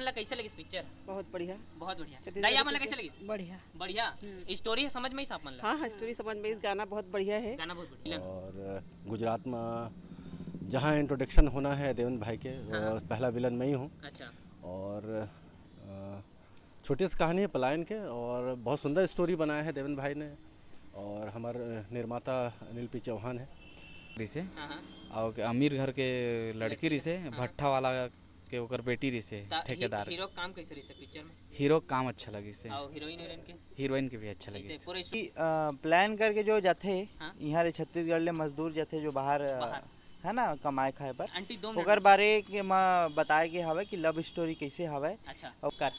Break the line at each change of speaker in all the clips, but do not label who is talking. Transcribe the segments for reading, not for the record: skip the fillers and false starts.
मन ला कैसे लगी इस पिक्चर?
बहुत बढ़िया।
बहुत बढ़िया। दाई आप मन ला कैसे लगी?
बढ़िया।
बढ़िया। स्टोरी है समझ में ही आप मन ला?
हाँ, स्टोरी समझ में, इस गाना बहुत बढ़िया है।
गाना बहुत बढ़िया।
और गुजरात में जहाँ इंट्रोडक्शन होना है देवेंद्र भाई के, पहला विलन मैं ही हूँ।
अच्छा।
और छोटी सी कहानी है पलायन के, और बहुत सुंदर स्टोरी बनाया है देवेंद्र भाई ने, और हमारे निर्माता अनिल पी चौहान है।
रिसे और अमीर घर के लड़की रिसे, भट्ठा वाला के ओकर बेटी रिसे, ठेकेदार।
हीरो काम कैसे रिसे पिक्चर में?
हीरो काम अच्छा लगी से,
और
हीरोइन के भी अच्छा लगी।
प्लान करके जो जाते यहाँ ले छत्तीसगढ़ ले मजदूर जाते जो बाहर है ना कमाए खाए पर, ओकर बारे के बताए के हवे कि लव स्टोरी कैसे हवे।
अच्छा। और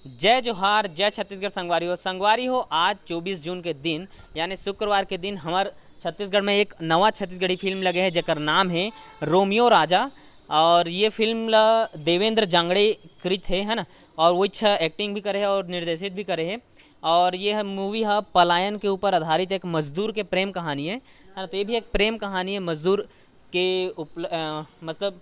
जय जोहार, जय छत्तीसगढ़ संगवारी हो। आज 24 जून के दिन यानी शुक्रवार के दिन हमार छत्तीसगढ़ में एक नवा छत्तीसगढ़ी फिल्म लगे है जेकर नाम है रोमियो राजा। और ये फिल्म देवेंद्र जांगड़े कृत है ना, और वो अच्छा एक्टिंग भी करे है और निर्देशित भी करे है। और ये मूवी है पलायन के ऊपर आधारित एक मजदूर के प्रेम कहानी है ना। तो ये भी एक प्रेम कहानी है मजदूर के मतलब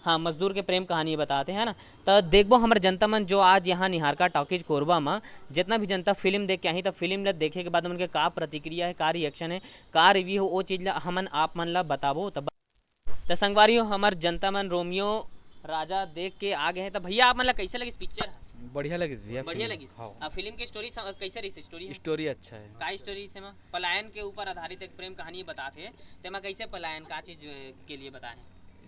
हाँ मजदूर के प्रेम कहानी बताते हैं ना। तो देखबो हमारे जनता मन जो आज यहाँ निहारका टॉकीज कोरबा में जितना भी जनता फिल्म देख के आई, तो फिल्म देखे के बाद उनके का प्रतिक्रिया है, का रिएक्शन है, का रिव्यू हो, वो चीज़ हमन आप मन ला बताबो। तो संगवारियों हमार जनता मन रोमियो राजा देख के आ गए हैं। तो भैया आप मन ला कैसे लगी इस पिक्चर?
बढ़िया लगी भैया।
बढ़िया लगी। फिल्म की स्टोरी कैसे रही?
स्टोरी अच्छा है।
का स्टोरी से पलायन के ऊपर आधारित एक प्रेम कहानी बताते हैं, तो कैसे पलायन का चीज के लिए बताए?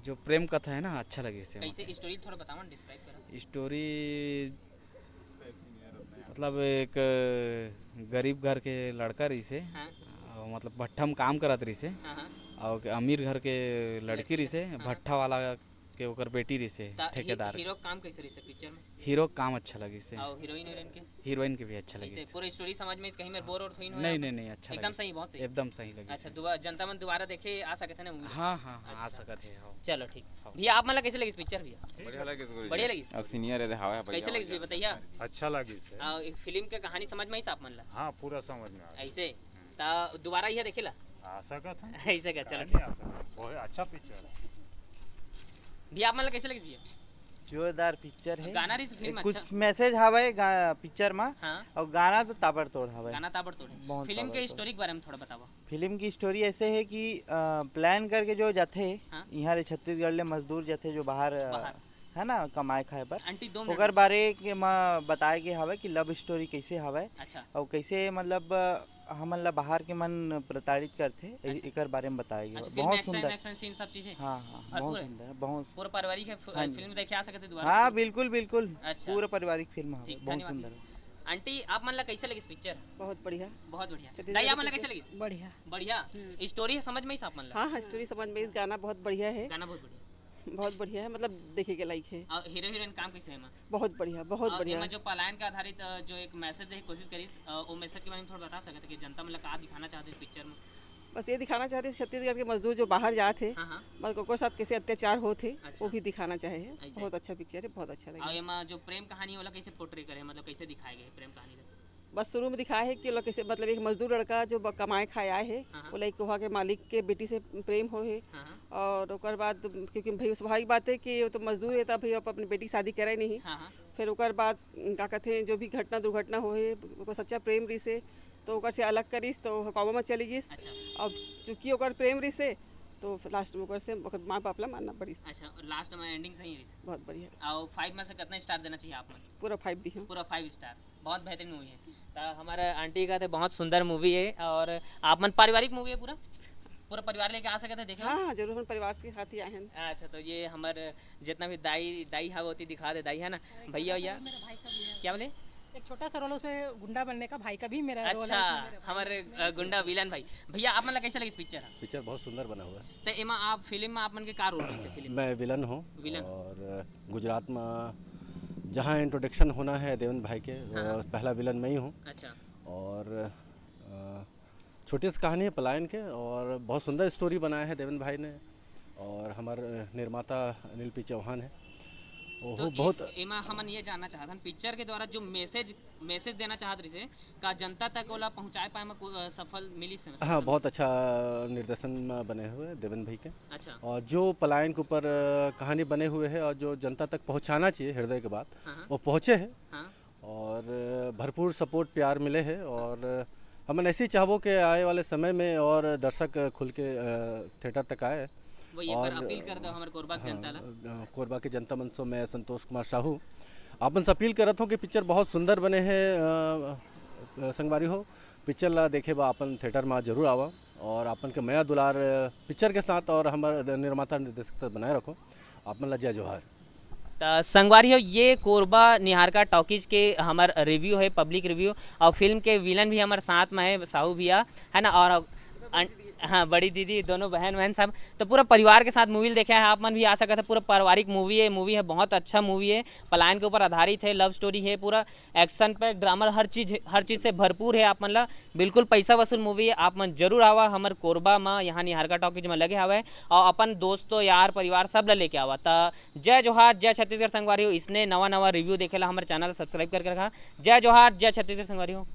जो प्रेम कथा है ना अच्छा लगे से।
कैसे स्टोरी थोड़ा बताओ, डिस्क्राइब करो।
स्टोरी मतलब एक गरीब घर के लड़का रही से, मतलब भट्ठा में काम करत रही से, और अमीर घर के लड़की रही से, भट्ठा वाला के ओकर बेटी रही से, ठेकेदार।
हीरो काम कैसे रही पिक्चर में?
हीरो काम अच्छा लगी से,
और
हीरोइन के भी अच्छा लगी।
पूरी स्टोरी समझ में कहीं में बोर और थोड़ी
नहीं अच्छा
एकदम सही, बहुत सही,
एकदम सही लगी।
अच्छा, जनता मन दोबारा देखे आ सकते हैं ना?
हाँ आ सकते हैं।
चलो ठीक भैया, आप मतलब कैसे लगी पिक्चर? भैया बढ़िया लगी।
सीनियर है,
कैसे लगी बताइए?
अच्छा लगी।
फिल्म के कहानी समझ में ही आप मन ला?
हाँ पूरा समझ में
ऐसे तो दोबारा यह देखेला
आ सकत है
ऐसे क्या? चलो
बहुत अच्छा पिक्चर है
भैया। आप मतलब कैसे लगी भैया?
जोरदार पिक्चर है।
गाना फिल्म
कुछ
अच्छा
मैसेज हवे पिक्चर में।
हाँ।
और गाना तो ताबड़तोड़ हवे।
गाना ताबड़तोड़ है। फिल्म के स्टोरी के बारे में थोड़ा बताओ।
फिल्म की स्टोरी ऐसे है कि प्लान करके जो जाते यहाँ ले छत्तीसगढ़ ले मजदूर जाते जो बाहर है ना कमाए खाए पर, ओकर बारे के बताए के हवे कि लव स्टोरी कैसे हवे।
अच्छा। और
कैसे मतलब हमन ला बाहर के मन प्रताड़ित करते। अच्छा। एकर बारे में बताया गया।
अच्छा,
बहुत सुंदर
एक्शन सीन सब चीजें।
हाँ बहुत सुंदर, बहुत
पूरा पारिवारिक है। फिल्म देखे आ सकते दोबारा?
हाँ बिल्कुल।
अच्छा।
पूरा पारिवारिक फिल्म है, बहुत सुंदर।
आंटी आप मन ला कैसे लगी पिक्चर?
बहुत बढ़िया।
बहुत बढ़िया। दाई आप मन ला कैसे लगी?
बढ़िया।
बढ़िया। स्टोरी है समझ में ही आप मन ला?
हाँ, स्टोरी समझ में, इस गाना बहुत बढ़िया है।
गाना बहुत बढ़िया,
बहुत बढ़िया है, मतलब देखे के लायक है।
और हीरो हीरोइन काम कैसे है?
बहुत बढ़िया, बहुत बढ़िया।
जो पलायन का आधारित जो एक मैसेज देने की कोशिश करी, वो मैसेज के बारे में थोड़ा बता सकते कि जनता मतलब का दिखाना चाहते इस पिक्चर में?
बस ये दिखाना चाहते छत्तीसगढ़ के मजदूर जो बाहर जाते, मतलब को साथ कैसे अत्याचार होते। अच्छा। वो भी दिखाना चाहे। बहुत अच्छा पिक्चर है, बहुत अच्छा लगा।
और जो प्रेम कहानी वाला कैसे पोर्ट्रे करे, मतलब कैसे दिखाए गए प्रेम कहानी?
बस शुरू में दिखाया है कि लोग कैसे, मतलब एक मजदूर लड़का जो कमाए खाए आए है, वो लाइक वहाँ के मालिक के बेटी से प्रेम हो है। और ओकर बाद क्योंकि भाई स्वाभाविक बात है कि वो तो मजदूर है, तब भाई अपनी बेटी शादी करे नहीं। फिर ओकर बाद का कहते हैं जो भी घटना दुर्घटना हो है, वो सच्चा प्रेम रही से तो ओकर से अलग करीस तो कौवा में चली गई। अब चूँकि ओकर प्रेम रही से तो लास्ट में ओकर से माँ बाप ला मानना पड़ी।
अच्छा, लास्ट में एंडिंग सही रही?
बहुत बढ़िया।
और 5 में से कितना स्टार देना चाहिए आप?
पूरा 5 दी है।
पूरा 5 स्टार। बहुत बेहतरीन मूवी है। तो हमारे आंटी का तो बहुत सुंदर मूवी है। और आप मन पारिवारिक मूवी है, पूरा परिवार लेके आ सकते थे देखे?
हाँ जरूर, हम परिवार के साथ ही आए हैं।
अच्छा, तो ये हमारे जितना भी दाई है वो दिखा दे। दाई है ना भैया? क्या बोले?
एक छोटा सा रोल उसमें गुंडा बनने का, भाई का भी मेरा रोल है।
अच्छा, हमारे गुंडा विलन भाई। भैया आप मतलब कैसे लगी पिक्चर?
पिक्चर बहुत सुंदर बना हुआ है।
तो एमा आप फिल्म में आप मन के का रोल है फिल्म?
मैं विलन हूँ।
विलन।
और गुजरात में जहाँ इंट्रोडक्शन होना है देवेंद्र भाई के, पहला विलन मैं ही हूँ।
अच्छा।
और छोटी सी कहानी है पलायन के, और बहुत सुंदर स्टोरी बनाया है देवेंद्र भाई ने, और हमारे निर्माता अनिल पी चौहान है। ओहो
तो
बहुत
एमा हमन ये जानना चाहत हन पिक्चर के द्वारा जो मैसेज देना चाहत रही का जनता तक ओला पहुंचाए पाए में सफल मिली से
हाँ बहुत अच्छा निर्देशन में बने हुए हैं देवेंद्र भाई के।
अच्छा।
और जो पलायन के ऊपर कहानी बने हुए है और जो जनता तक पहुंचाना चाहिए हृदय के बात
हाँ।
वो पहुँचे हैं
हाँ।
और भरपूर सपोर्ट प्यार मिले है। और हम ऐसे ही चाहबो कि आए वाले समय में और दर्शक खुल के थिएटर तक आए।
वो ये पर अपील कर दो हमारे कोरबा के जनता ला।
कोरबा के जनता मन से मैं संतोष कुमार साहू आपन से अपील करत हूँ कि पिक्चर बहुत सुंदर बने हैं संगवारी हो पिक्चर ला देखे बा अपन थिएटर में जरूर आवा और अपन के मया दुलार पिक्चर के साथ और हमारे निर्माता निर्देशक बनाए रखो। आपन ला जय जोहार।
तो संगवारी हो ये कोरबा निहारका टॉकीज के हमार रिव्यू है पब्लिक रिव्यू और फिल्म के विलन भी हमारे साथ में है साहू भैया है ना और हाँ बड़ी दीदी दोनों बहन सब तो पूरा परिवार के साथ मूवी देखे हैं आप मन भी आ सकते हैं। पूरा पारिवारिक मूवी है बहुत अच्छा मूवी है पलायन के ऊपर आधारित है लव स्टोरी है पूरा एक्शन पे ड्रामा हर चीज़ से भरपूर है। आप मन ला बिल्कुल पैसा वसूल मूवी है आप मन जरूर आवा हमारे कोरबा में यहाँ निहारका टॉकीज में लगे हवा और अपन दोस्तों यार परिवार सब ला लेके आवा। तो जय जोहार जय छत्तीसगढ़ संगवारी हो इसने नवा रिव्यू देखेला हमारे चैनल सब्सक्राइब करके रखा। जय जोहार जय छत्तीसगढ़ संगवारी हो।